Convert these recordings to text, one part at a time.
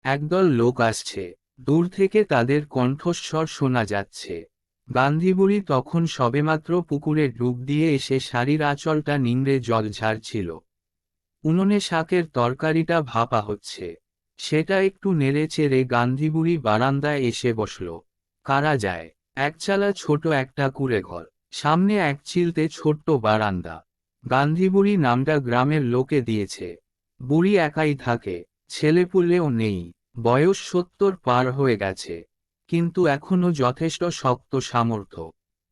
একদল লোক আসছে। দূর থেকে তাদের কণ্ঠস্বর শোনা যাচ্ছে। গান্ধীবুড়ি তখন সবেমাত্র পুকুরে ডুব দিয়ে এসে শাড়ির আঁচলটা নিংড়ে জল ঝাড়ছিল। উনুনে শাকের তরকারিটা ভাপা হচ্ছে। সেটা একটু নেড়ে চেড়ে গান্ধীবুড়ি বারান্দায় এসে বসল। কারা যায়? একচালা ছোট একটা কুঁড়ে ঘর, সামনে এক চিলতে ছোট্ট বারান্দা। গান্ধীবুড়ি নামটা গ্রামের লোকে দিয়েছে। বুড়ি একাই থাকে, ছেলেপুলেও নেই। বয়স 70 পার হয়ে গেছে, কিন্তু এখনো যথেষ্ট শক্ত সামর্থ্য।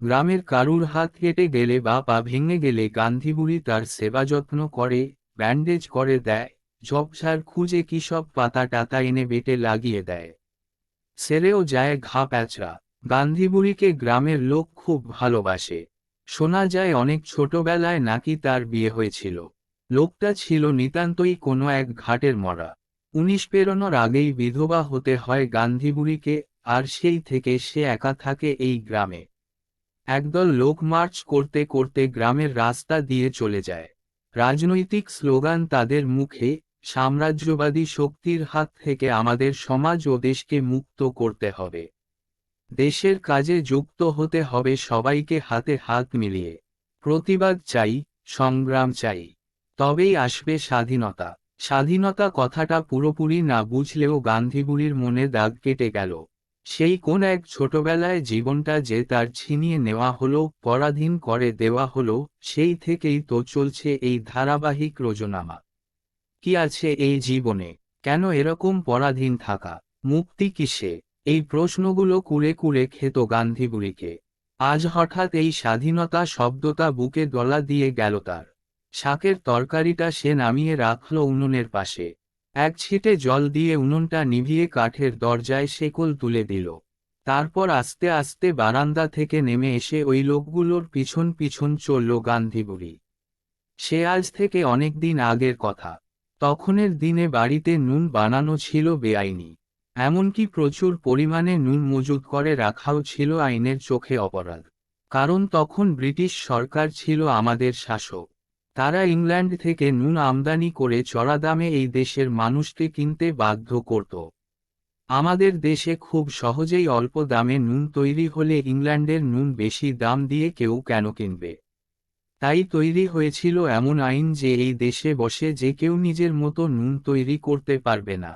গ্রামের কারুর হাত কেটে গেলে বা পা ভেঙে গেলে গান্ধীবুড়ি তার সেবা যত্ন করে, ব্যান্ডেজ করে দেয়, ঝোপঝাড় খুঁজে কি সব পাতা টাতা এনে বেটে লাগিয়ে দেয়। সেরেও যায় ঘা প্যাঁচড়া। গান্ধীবুড়িকে গ্রামের লোক খুব ভালোবাসে। শোনা যায় অনেক ছোটবেলায় নাকি তার বিয়ে হয়েছিল। লোকটা ছিল নিতান্তই কোনো এক ঘাটের মরা। 19 পেরোনোর আগেই বিধবা হতে হয় গান্ধীবুড়িকে, আর সেই থেকে সে একা থাকে এই গ্রামে। একদল লোক মার্চ করতে করতে গ্রামের রাস্তা দিয়ে চলে যায়। রাজনৈতিক স্লোগান তাদের মুখে, সাম্রাজ্যবাদী শক্তির হাত থেকে আমাদের সমাজ ও দেশকে মুক্ত করতে হবে। দেশের কাজে যুক্ত হতে হবে সবাইকে, হাতে হাত মিলিয়ে। প্রতিবাদ চাই, সংগ্রাম চাই। তবেই আসবে স্বাধীনতা। স্বাধীনতা কথাটা পুরোপুরি না বুঝলেও গান্ধীবুড়ির মনে দাগ কেটে গেল। সেই কোন এক ছোটবেলায় জীবনটা যে তার ছিনিয়ে নেওয়া হলো, পরাধীন করে দেওয়া হলো, সেই থেকেই তো চলছে এই ধারাবাহিক রোজনামা। কি আছে এই জীবনে? কেন এরকম পরাধীন থাকা? মুক্তি কিসে? এই প্রশ্নগুলো কুরে কুরে খেত গান্ধীবুড়িকে। আজ হঠাৎ এই স্বাধীনতা শব্দটা বুকে গলা দিয়ে গেল তার। শাকের তরকারিটা সে নামিয়ে রাখল উনুনের পাশে। এক ছিটে জল দিয়ে উনুনটা নিভিয়ে কাঠের দরজায় শেকল তুলে দিল। তারপর আস্তে আস্তে বারান্দা থেকে নেমে এসে ওই লোকগুলোর পিছন পিছন চলল গান্ধীবুড়ি। সে আজ থেকে অনেক দিন আগের কথা। তখনের দিনে বাড়িতে নুন বানানো ছিল বেআইনি। এমনকি প্রচুর পরিমাণে নুন মজুত করে রাখাও ছিল আইনের চোখে অপরাধ। কারণ তখন ব্রিটিশ সরকার ছিল আমাদের শাসক। তারা ইংল্যান্ড থেকে নুন আমদানি করে চড়া দামে এই দেশের মানুষকে কিনতে বাধ্য করত। আমাদের দেশে খুব সহজেই অল্প দামে নুন তৈরি হলে ইংল্যান্ডের নুন বেশি দাম দিয়ে কেউ কেন কিনবে? তাই তৈরি হয়েছিল এমন আইন যে এই দেশে বসে যে কেউ নিজের মতো নুন তৈরি করতে পারবে না।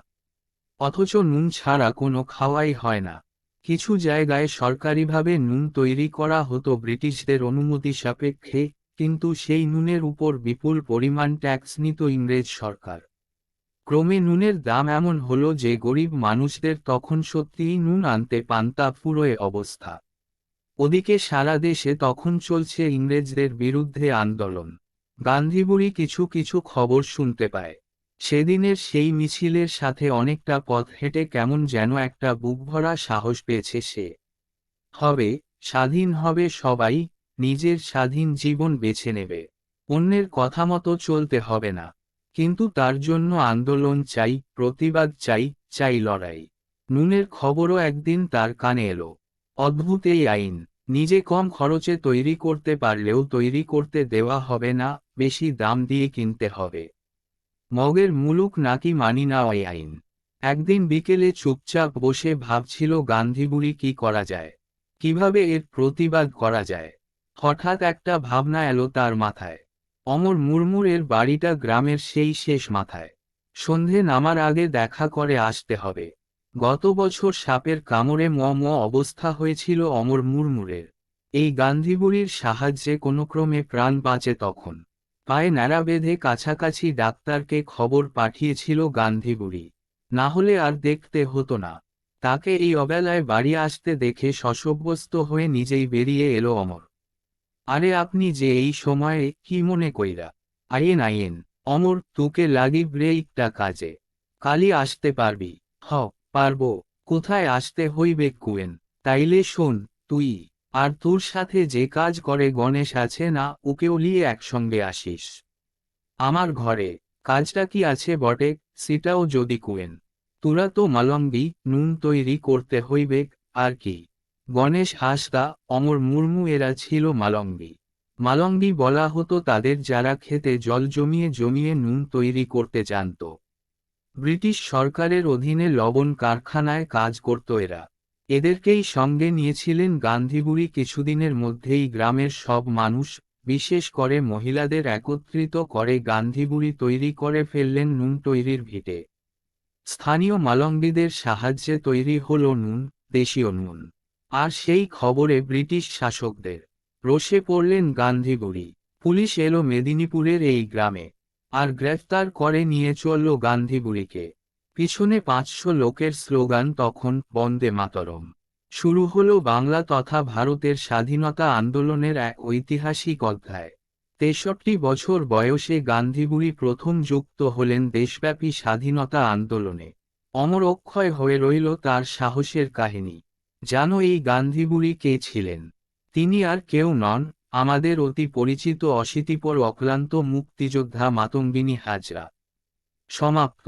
অথচ নুন ছাড়া কোনো খাওয়াই হয় না। কিছু জায়গায় সরকারিভাবে নুন তৈরি করা হতো ব্রিটিশদের অনুমতি সাপেক্ষে, কিন্তু সেই নুনের উপর বিপুল পরিমাণ ট্যাক্স নিত ইংরেজ সরকার। ক্রমে নুনের দাম এমন হলো যে গরিব মানুষদের তখন সত্যিই নুন আনতে পান্তা ফুরোয় অবস্থা। ওদিকে সারা দেশে তখন চলছে ইংরেজদের বিরুদ্ধে আন্দোলন। গান্ধীবুড়ি কিছু কিছু খবর শুনতে পায়। সেদিনের সেই মিছিলের সাথে অনেকটা পথ হেঁটে কেমন যেন একটা বুকভরা সাহস পেয়েছে সে। হবে, স্বাধীন হবে সবাই, নিজের স্বাধীন জীবন বেছে নেবে। অন্যের কথা মতো চলতে হবে না। কিন্তু তার জন্য আন্দোলন চাই, প্রতিবাদ চাই, চাই লড়াই। নুনের খবরও একদিন তার কানে এলো। অদ্ভুত এই আইন। নিজে কম খরচে তৈরি করতে পারলেও তৈরি করতে দেওয়া হবে না, বেশি দাম দিয়ে কিনতে হবে। মগের মুলুক নাকি মানি না ওই আইন। একদিন বিকেলে চুপচাপ বসে ভাবছিল গান্ধীবুড়ি কি করা যায়, কিভাবে এর প্রতিবাদ করা যায়। হঠাৎ একটা ভাবনা এলো তার মাথায়। অমর মুর্মুরের বাড়িটা গ্রামের সেই শেষ মাথায়। সন্ধে নামার আগে দেখা করে আসতে হবে। গত বছর সাপের কামড়ে অবস্থা হয়েছিল অমর মুর্মুরের। এই গান্ধীবুড়ির সাহায্যে কোনো ক্রমে প্রাণ বাঁচে তখন। পায়ে ন্যাড়া বেঁধে কাছাকাছি ডাক্তারকে খবর পাঠিয়েছিল গান্ধীবুড়ি। না হলে আর দেখতে হতো না। তাকে এই অবেলায় বাড়ি আসতে দেখে শশব্যস্ত হয়ে নিজেই বেরিয়ে এলো অমর। আরে আপনি যে এই সময়ে কি মনে কইরা? আইয়েন আইয়েন। অমর, তোকে লাগি ব্রেইকটা কাজে। কালি আসতে পারবি? হ, পারবো। কোথায় আসতে হইবে কুয়েন? তাইলে শোন, তুই আর তোর সাথে যে কাজ করে গণেশ আছে না, ওকেও লিয়ে একসঙ্গে আসিস আমার ঘরে। কাজটা কি আছে বটে, সেটাও যদি কুয়েন। তোরা তো মালম্বি, নুন তৈরি করতে হইবে, আর কি। গণেশ হাসদা, অমর মুর্মু এরা ছিল মালম্বি। মালম্বি বলা হতো তাদের যারা খেতে জল জমিয়ে জমিয়ে নুন তৈরি করতে জানত। ব্রিটিশ সরকারের অধীনে লবণ কারখানায় কাজ করত এরা। এদেরকেই সঙ্গে নিয়েছিলেন গান্ধীবুড়ি। কিছুদিনের মধ্যেই গ্রামের সব মানুষ, বিশেষ করে মহিলাদের একত্রিত করে গান্ধীবুড়ি তৈরি করে ফেললেন নুন তৈরির ভিটে। স্থানীয় মালঙ্গিদের সাহায্যে তৈরি হলো নুন, দেশীয় নুন। আর সেই খবরে ব্রিটিশ শাসকদের রোষে পড়লেন গান্ধীবুড়ি। পুলিশ এলো মেদিনীপুরের এই গ্রামে, আর গ্রেফতার করে নিয়ে চলল গান্ধীবুড়িকে। পিছনে 500 লোকের স্লোগান তখন বন্দে মাতরম। শুরু হলো বাংলা তথা ভারতের স্বাধীনতা আন্দোলনের এক ঐতিহাসিক অধ্যায়। 63 বছর বয়সে গান্ধীবুড়ি প্রথম যুক্ত হলেন দেশব্যাপী স্বাধীনতা আন্দোলনে। অমর অক্ষয় হয়ে রইল তার সাহসের কাহিনী। জানো এই গান্ধীবুড়ি কে ছিলেন? তিনি আর কেউ নন, আমাদের অতি পরিচিত অশীতিপর অক্লান্ত মুক্তিযোদ্ধা মাতঙ্গিনী হাজরা। সমাপ্ত।